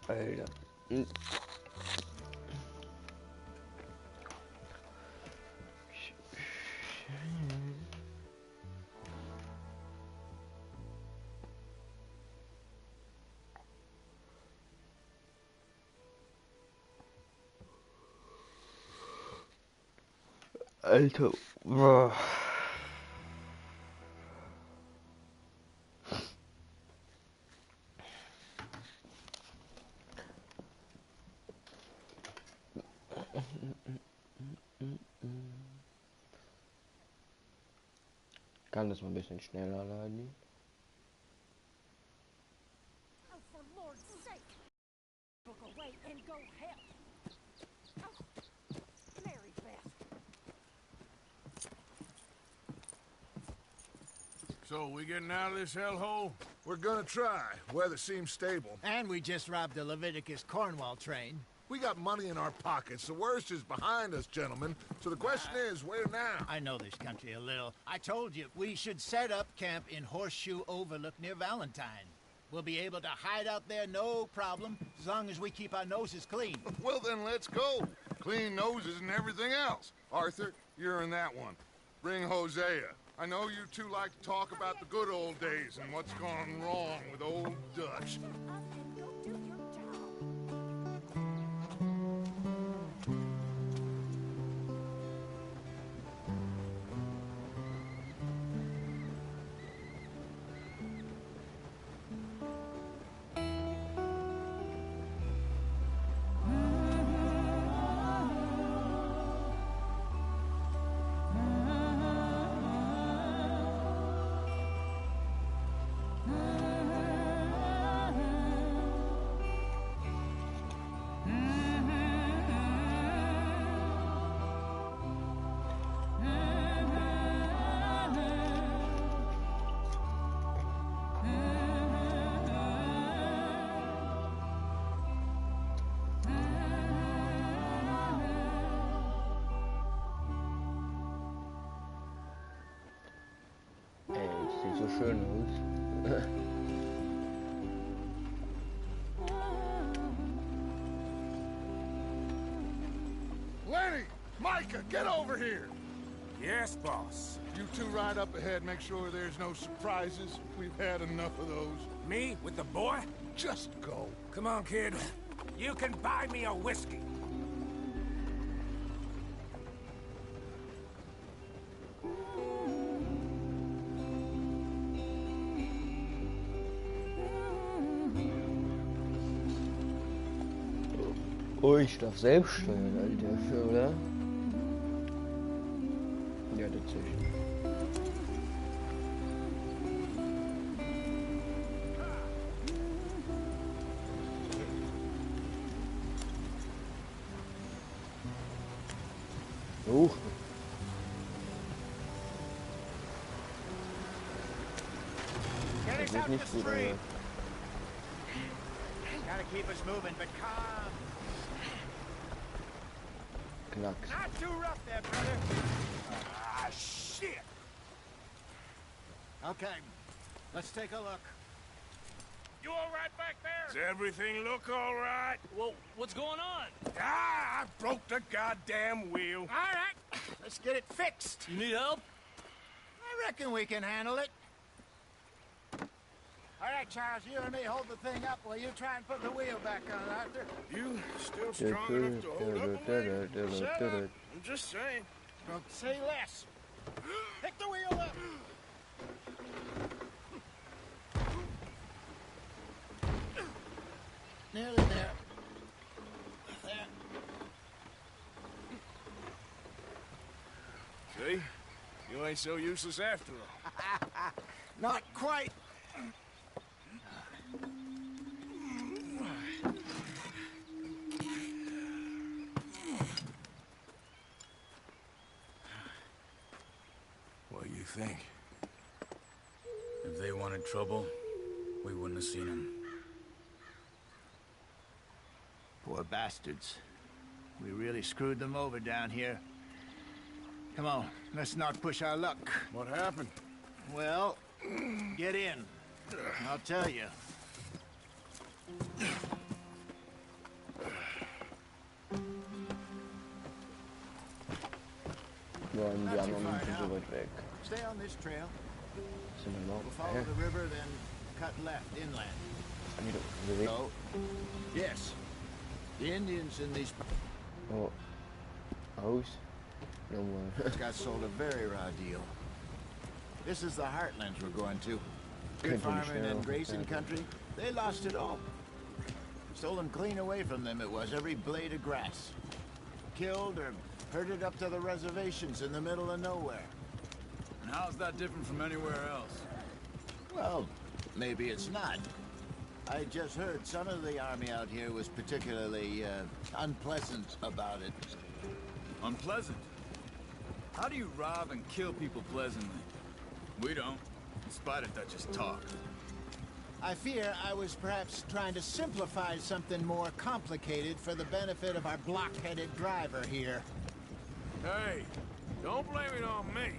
Alter. Hm. Alter. Boah. Kann das mal ein bisschen schneller laden? Oh, for Lord's sake! Look away and go help! Oh, Mary Beth! So, we getting out of this hellhole? We're gonna try. Weather seems stable. And we just robbed the Leviticus Cornwall train. We got money in our pockets. The worst is behind us, gentlemen. So the question is, where now? I know this country a little. I told you, we should set up camp in Horseshoe Overlook near Valentine. We'll be able to hide out there, no problem, as long as we keep our noses clean. Well, then let's go. Clean noses and everything else. Arthur, you're in that one. Bring Hosea. I know you two like to talk about the good old days and what's gone wrong with old Dutch. Up and go do your job! Sieht so schön aus. Lenny! Micah, get over here! Yes, boss. You two ride up ahead, make sure there's no surprises. We've had enough of those. Me with the boy? Just go. Come on, kid. You can buy me a whiskey. Oh, ich darf selbst steuern, Alter, oder? Ja, dazwischen. Get us Das out sieht the nicht gut street. aus. Gotta keep us moving, but calm. Knacks. Not too rough there, brother. Ah, shit! Okay, let's take a look. You all right back there? Does everything look all right? Well, what's going on? Ah, I broke the goddamn wheel. All right, let's get it fixed. You need help? I reckon we can handle it. All right, Charles, you and me hold the thing up while you try and put the wheel back on, Arthur. You still strong enough to hold up a wheel? Shut up. I'm just saying. Don't say less. Pick the wheel up. Nearly there. There. See? You ain't so useless after all. Not quite. What do you think? If they wanted trouble, we wouldn't have seen them. Poor bastards. We really screwed them over down here. Come on, let's not push our luck. What happened? Well, get in. I'll tell you. waren die Not too anderen far nicht so now. weit weg. Stay on this trail. Sind wir noch? We'll follow the river, then cut left inland. Wieder unterwegs. So, yes, the Indians in these Oh. Aus. Nochmal. got sold a very raw deal. This is the heartlands we're going to. Good Könnte nicht farming schneller and grazing werden. country. They lost it all. Stolen clean away from them it was, every blade of grass. Killed or herded up to the reservations in the middle of nowhere. And how's that different from anywhere else? Well, maybe it's not. I just heard some of the army out here was particularly unpleasant about it. Unpleasant? How do you rob and kill people pleasantly? We don't, in spite of Dutch's talk. I fear I was perhaps trying to simplify something more complicated for the benefit of our block-headed driver here. Hey, don't blame it on me.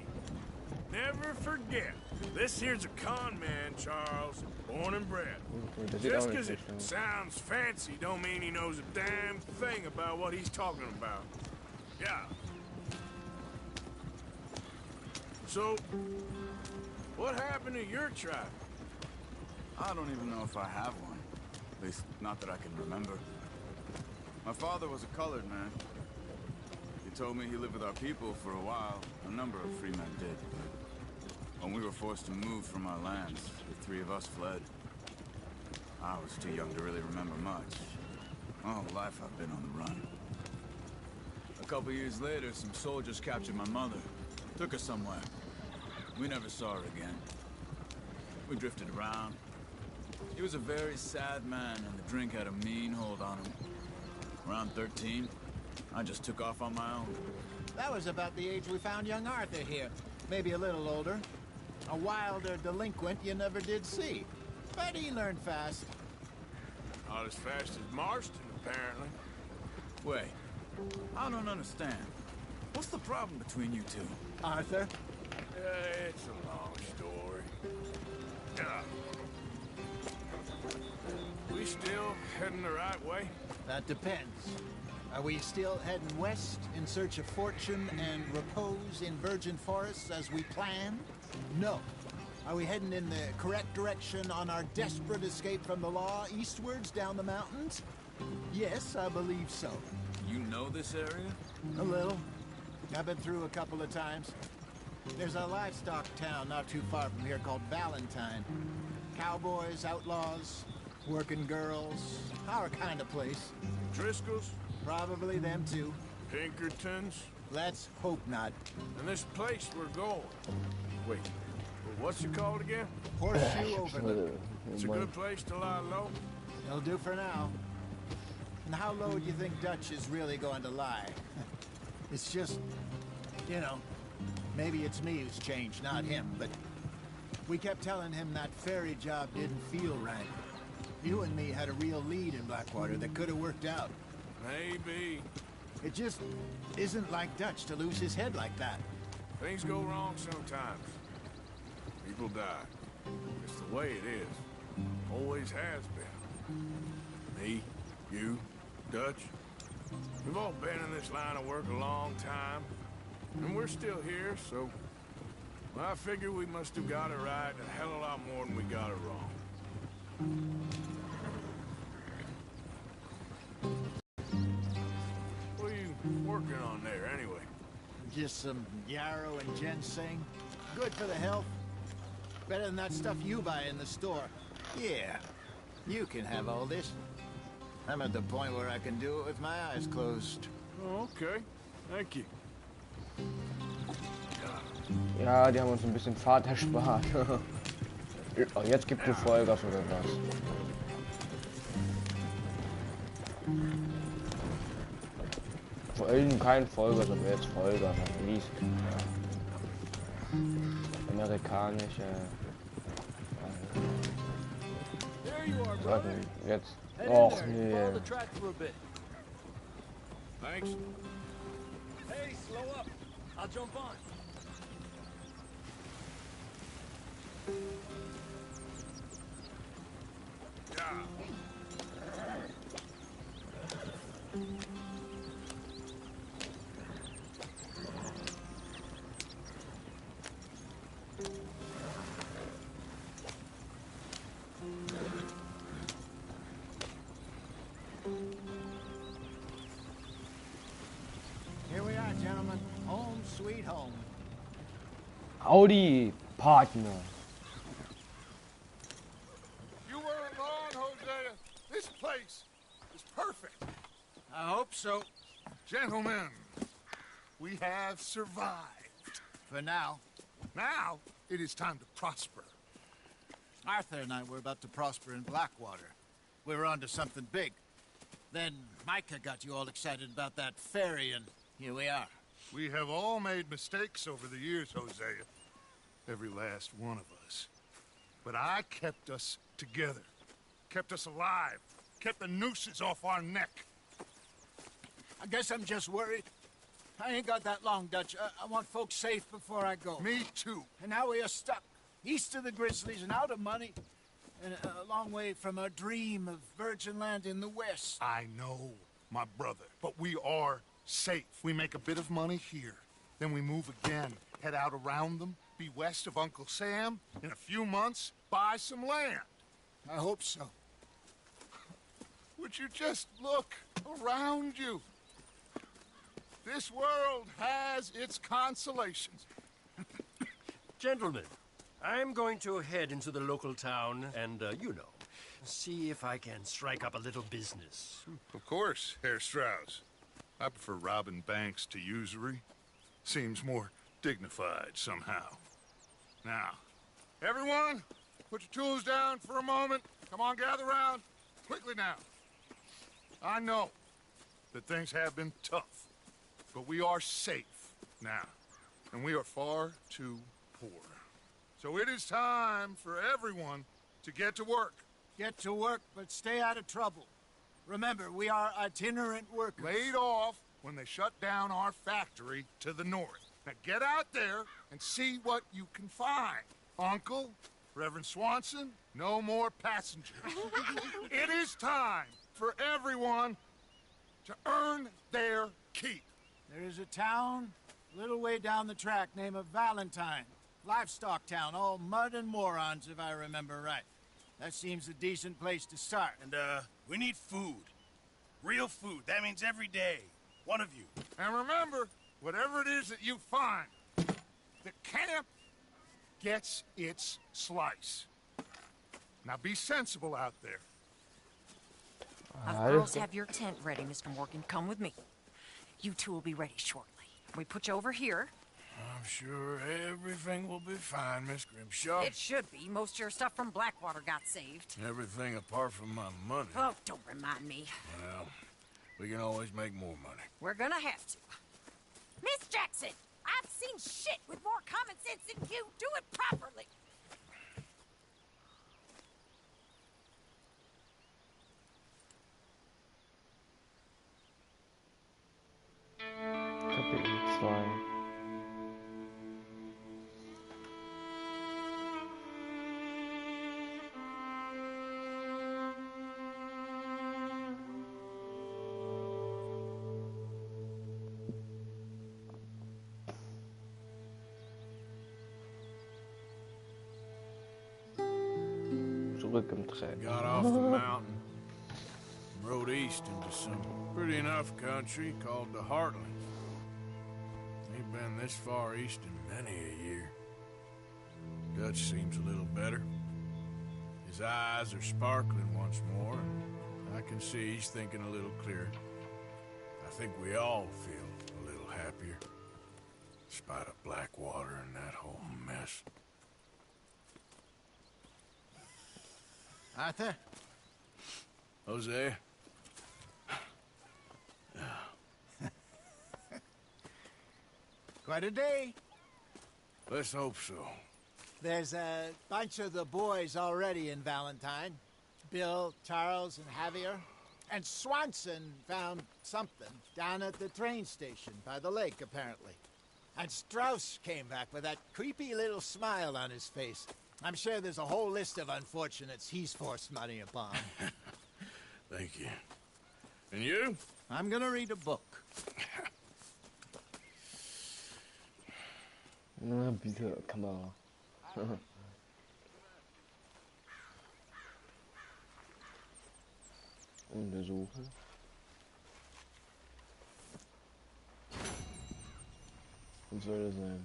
Never forget, this here's a con man, Charles, born and bred. Das sieht auch Just nicht because it schlecht aus. sounds fancy don't mean he knows a damn thing about what he's talking about. Yeah. So, what happened to your tribe? I don't even know if I have one. At least, not that I can remember. My father was a colored man. He told me he lived with our people for a while. A number of free men did. When we were forced to move from our lands, the three of us fled. I was too young to really remember much. My whole life I've been on the run. A couple years later, some soldiers captured my mother. Took her somewhere. We never saw her again. We drifted around. He was a very sad man, and the drink had a mean hold on him. Around 13, I just took off on my own. That was about the age we found young Arthur here. Maybe a little older. A wilder delinquent you never did see. But he learned fast. Not as fast as Marston, apparently. Wait, I don't understand. What's the problem between you two? Arthur? It's a long story. Yeah. We still heading the right way? That depends. Are we still heading west in search of fortune and repose in virgin forests as we planned? No. Are we heading in the correct direction on our desperate escape from the law eastwards down the mountains? Yes, I believe so. You know this area? A little. I've been through a couple of times. There's a livestock town not too far from here called Valentine. Cowboys, outlaws, working girls, our kind of place. Driscoll's? Probably them too. Pinkertons? Let's hope not. And this place we're going. Wait, what's it called again? Horseshoe Overlook. It's a good place to lie low. It'll do for now. And how low do you think Dutch is really going to lie? It's just, you know, maybe it's me who's changed, not him, but we kept telling him that ferry job didn't feel right. You and me had a real lead in Blackwater that could have worked out. Maybe. It just isn't like Dutch to lose his head like that. Things go wrong sometimes. People die. It's the way it is. Always has been. Me, you, Dutch. We've all been in this line of work a long time. And we're still here, so... Well, I figure we must have got it right a hell of a lot more than we got it wrong. What are you working on there, anyway? Just some yarrow and ginseng. Good for the health. Better than that stuff you buy in the store. Yeah, you can have all this. I'm at the point where I can do it with my eyes closed. Oh, okay. Thank you. Ja, die haben uns ein bisschen Fahrt erspart. Oh, jetzt gibt es Vollgas oder was? Vorhin kein Vollgas, aber jetzt Vollgas, fließt. Amerikanische. Sollten jetzt. Och nee. Thanks. Hey, slow up. I'll jump on. Yeah. Howdy, Partner. You weren't wrong, Hosea. This place is perfect. I hope so. Gentlemen, we have survived. For now. Now, it is time to prosper. Arthur and I were about to prosper in Blackwater. We were onto something big. Then Micah got you all excited about that ferry, and here we are. We have all made mistakes over the years, Hosea. Every last one of us. But I kept us together. Kept us alive. Kept the nooses off our neck. I guess I'm just worried. I ain't got that long, Dutch. I want folks safe before I go. Me too. And now we are stuck. East of the Grizzlies and out of money. And a long way from our dream of virgin land in the west. I know, my brother. But we are safe. We make a bit of money here. Then we move again. Head out around them. Be west of Uncle Sam. In a few months, buy some land. I hope so. Would you just look around you? This world has its consolations. Gentlemen, I'm going to head into the local town and, see if I can strike up a little business. Of course, Herr Strauss. I prefer robbing banks to usury. Seems more dignified somehow. Now, everyone, put your tools down for a moment. Come on, gather round. Quickly now. I know that things have been tough, but we are safe now, and we are far too poor. So it is time for everyone to get to work. Get to work, but stay out of trouble. Remember, we are itinerant workers. Laid off when they shut down our factory to the north. Now get out there and see what you can find. Uncle, Reverend Swanson, no more passengers. It is time for everyone to earn their keep. There is a town a little way down the track named Valentine. Livestock town, all mud and morons, if I remember right. That seems a decent place to start. And, we need food. Real food. That means every day. One of you. And remember, whatever it is that you find, the camp gets its slice. Now be sensible out there. Girls, have your tent ready, Mr. Morgan. Come with me. You two will be ready shortly. We put you over here. I'm sure everything will be fine, Miss Grimshaw. It should be. Most of your stuff from Blackwater got saved. Everything apart from my money. Oh, don't remind me. Well, we can always make more money. We're gonna have to. Miss Jackson, I've seen shit with more common sense than you. Do it properly. Kapitel 2. Zurück im Train. Got off the mountain, rode east into some pretty enough country called the Heartlands. Ain't been this far east in many a year. Dutch seems a little better. His eyes are sparkling once more, and I can see he's thinking a little clearer. I think we all feel a little happier, in spite of Blackwater and that whole mess. Arthur? Hosea? Quite a day. Let's hope so. There's a bunch of the boys already in Valentine. Bill, Charles, and Javier. And Swanson found something down at the train station by the lake, apparently. And Strauss came back with that creepy little smile on his face. I'm sure there's a whole list of unfortunates he's forced money upon. Thank you. And you? I'm gonna read a book. Na, bitte, Kamera. Untersuchen. Was soll das sein?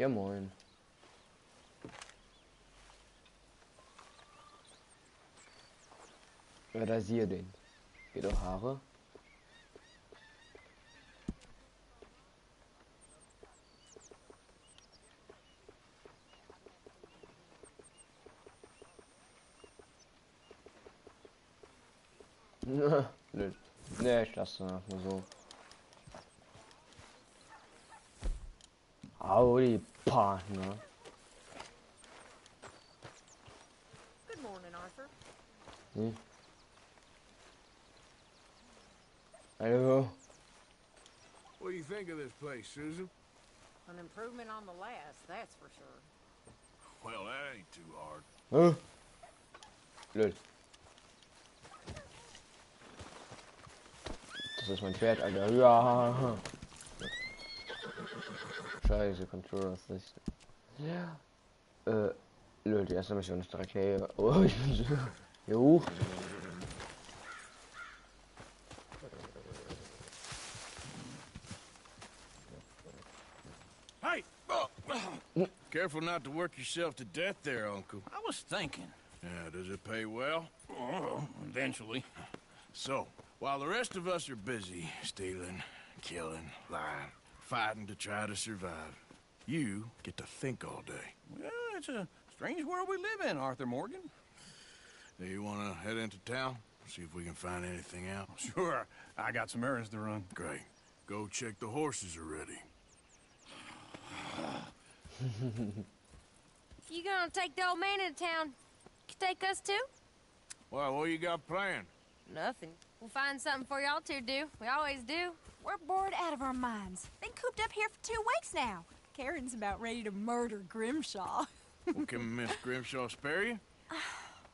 Ja, moin. Ja, rasier den. Geht doch Haare. Nö. Nee, ich lasse einfach mal so. Howdy, Partner. Good morning, Arthur. Hm. Hallo. What do you think of this place, Susan? An improvement on the last, that's for sure. Well, that ain't too hard. Huh? Blöd. Das ist mein Pferd, Alter. Ja. Scheiße, Controller ist nicht. Ja. Blöd, die erste Mission ist direkt hier. Oh, ich bin so. Jo. Hey! Careful not to work yourself to death there, Uncle. I was thinking. Yeah, does it pay well? Oh, eventually. So, while the rest of us are busy stealing, killing, lying, fighting to try to survive, you get to think all day. Well, it's a strange world we live in, Arthur Morgan. Do you want to head into town? See if we can find anything out? Sure, I got some errands to run. Great. Go check the horses are ready. You gonna take the old man into town? You take us too? Well, what you got planned? Nothing. We'll find something for y'all to do. We always do. We're bored out of our minds. Been cooped up here for 2 weeks now. Karen's about ready to murder Grimshaw. Well, can Miss Grimshaw spare you?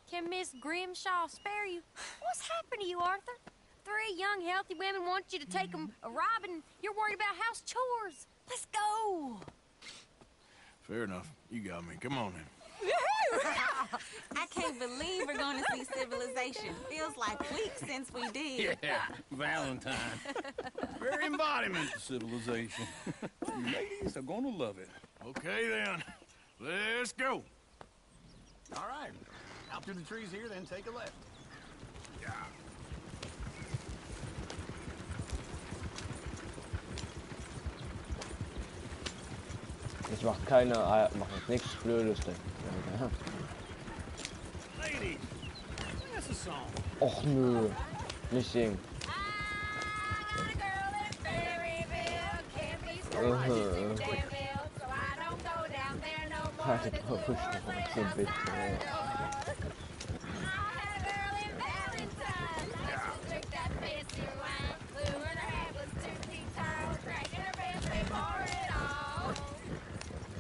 Can Miss Grimshaw spare you? What's happened to you, Arthur? 3 young, healthy women want you to take them a robbing. You're worried about house chores. Let's go. Fair enough. You got me. Come on then. I can't believe we're going to see civilization. Feels like weeks since we did. Yeah, Valentine. Very embodiment of civilization. You ladies are going to love it. Okay then. Let's go. All right. Out through the trees here, then take a left. Yeah. Ich mach keine, mach jetzt nichts Blödes. Ladies, that's a song. Och nö, nicht singen. Halt mal ruhig noch so bitte.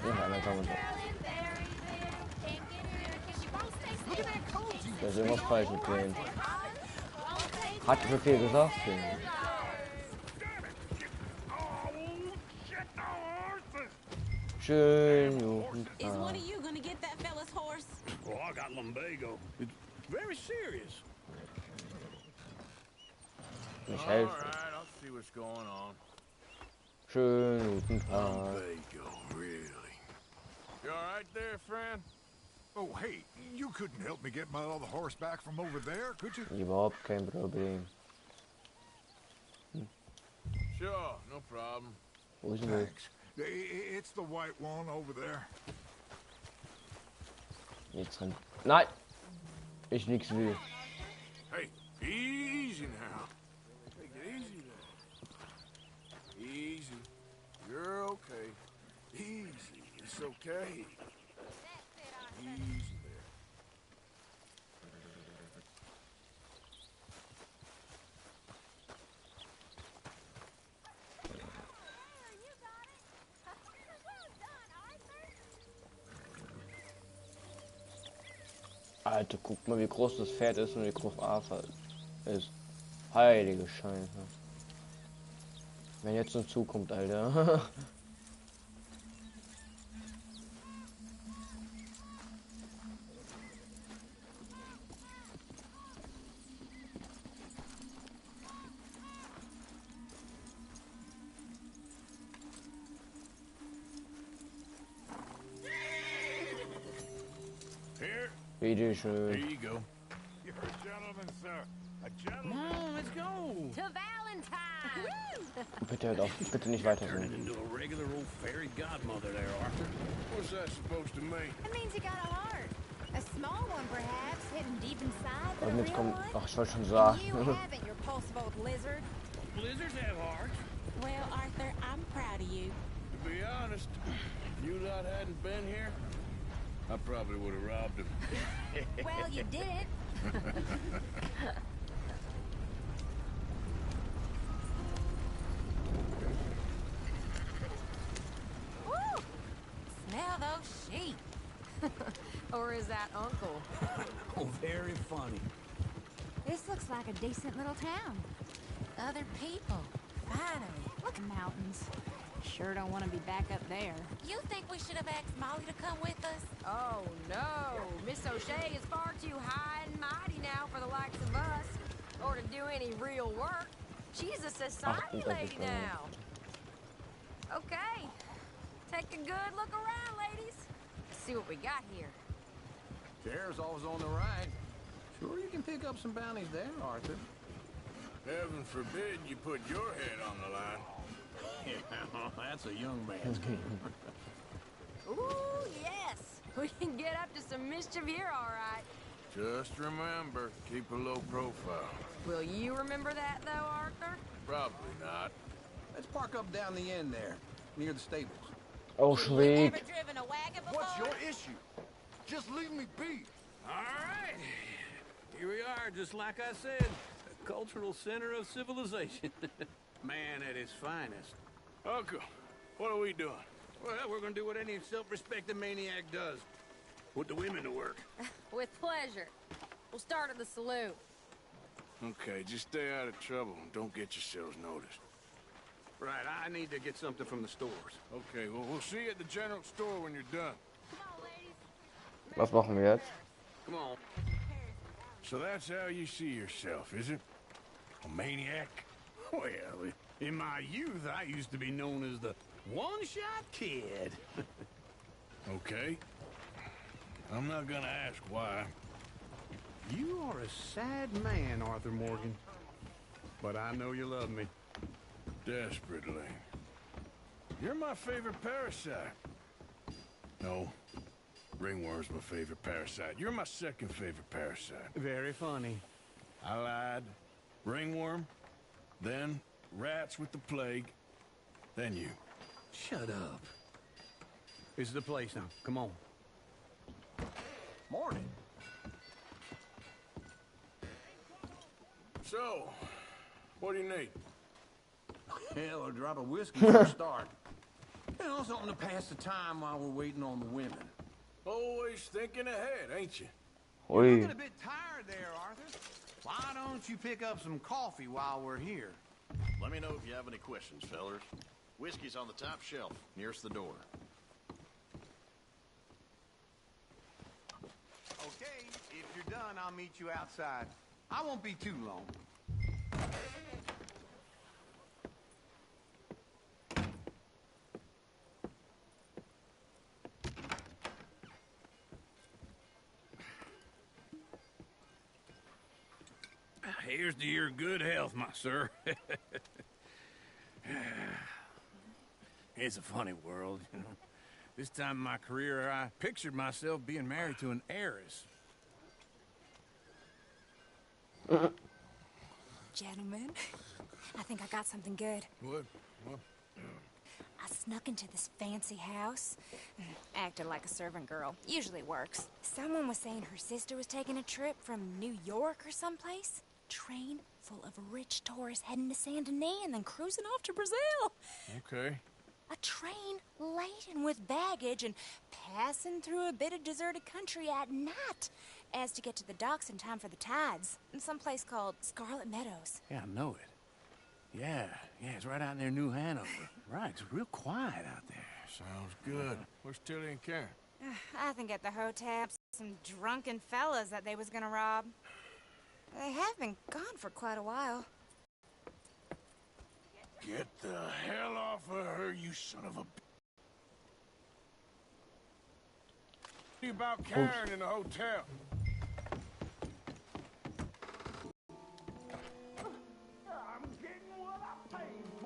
Ja, dann kann man doch. Da ist irgendwas falsch mit denen. Hat so viel gesagt. Schön, Is one of you gonna get that fella's horse? Oh, I got lumbago. It's very serious. Nicht All helfen. right, I'll see what's going on. Schönen guten Tag. Lumbago, really? You all right there, friend? Oh, hey, you couldn't help me get my other horse back from over there, could you? Überhaupt kein Problem. Sure, no problem. Wo ist denn das? Thanks. It's the white one over there. Jetzt drin. Nein! Ich nix will. Hey, easy now. Take it easy there. Easy. You're okay. Easy. It's okay. Easy there. Alter, guck mal, wie groß das Pferd ist und wie groß Arthur ist. Heilige Scheiße. Wenn jetzt so zukommt, Alter. Bitte Here schön. you go. You're a gentleman, sir. A Come gentleman. on, let's go. To Valentine! Bitte hört auf, bitte nicht weiter Turning singen. into a regular old fairy godmother there, Arthur. What's that supposed to mean? It means you got a heart. A small one, perhaps, hidden deep inside, but a Und jetzt real kommt, one. ach, ich wollte schon And sagen. you haven't, your pulsive old lizard. Blizzards have hearts. Well, Arthur, I'm proud of you. To be honest, if you lot hadn't been here, I probably would have robbed him. Well, you did it. Woo! Smell those sheep. Or is that Uncle? Oh, very funny. This looks like a decent little town. Other people. Finally. Look at mountains. Sure don't want to be back up there. You think we should have asked Molly to come with us? Oh, no. Miss O'Shea is far too high and mighty now for the likes of us. Or to do any real work. She's a society lady now. Okay. Take a good look around, ladies. See what we got here. Chair's always on the right. Sure you can pick up some bounties there, Arthur. Heaven forbid you put your head on the line. Yeah, that's a young man's game. Ooh, yes. We can get up to some mischief here, all right. Just remember, keep a low profile. Will you remember that, though, Arthur? Probably not. Let's park up down the end there, near the stables. Oh, sweet. Ever driven a wagon before? What's your issue? Just leave me be. All right. Here we are, just like I said. A cultural center of civilization. Man at his finest. Uncle, what are we doing? Well, we're gonna do what any self-respecting maniac does. Put the women to work. With pleasure. We'll start at the saloon. Okay, just stay out of trouble and don't get yourselves noticed. Right, I need to get something from the stores. Okay, well, we'll see you at the general store when you're done. Come on, ladies. Was machen wir jetzt? Come on. So that's how you see yourself, is it? A maniac? Well, in my youth, I used to be known as the one-shot kid. Okay. I'm not gonna ask why. You are a sad man, Arthur Morgan. But I know you love me. Desperately. You're my favorite parasite. No. Ringworm's my favorite parasite. You're my second favorite parasite. Very funny. I lied. Ringworm. Then rats with the plague. Then you. Shut up. This is the place now. Come on. Morning. So, what do you need? Hell, a drop of whiskey for a start. You know, something to pass the time while we're waiting on the women. Always thinking ahead, ain't you? You're Ui. looking a bit tired there, Arthur. Why don't you pick up some coffee while we're here? Let me know if you have any questions, fellers. Whiskey's on the top shelf, nearest the door. Okay, if you're done, I'll meet you outside. I won't be too long. Here's to your good health, my sir. It's a funny world, you know. This time in my career, I pictured myself being married to an heiress. Gentlemen, I think I got something good. What? I snuck into this fancy house. Acted like a servant girl. Usually works. Someone was saying her sister was taking a trip from New York or someplace. Train full of rich tourists heading to Saint Denis and then cruising off to Brazil. Okay. A train laden with baggage and passing through a bit of deserted country at night as to get to the docks in time for the tides in some place called Scarlet Meadows. Yeah, I know it. Yeah, it's right out near New Hanover. Right, it's real quiet out there. Sounds good. Where's Tilly and Karen? I think at the hotel, some drunken fellas that they was gonna rob. They have been gone for quite a while. Get the hell off of her, you son of a... About Karen in the hotel. tame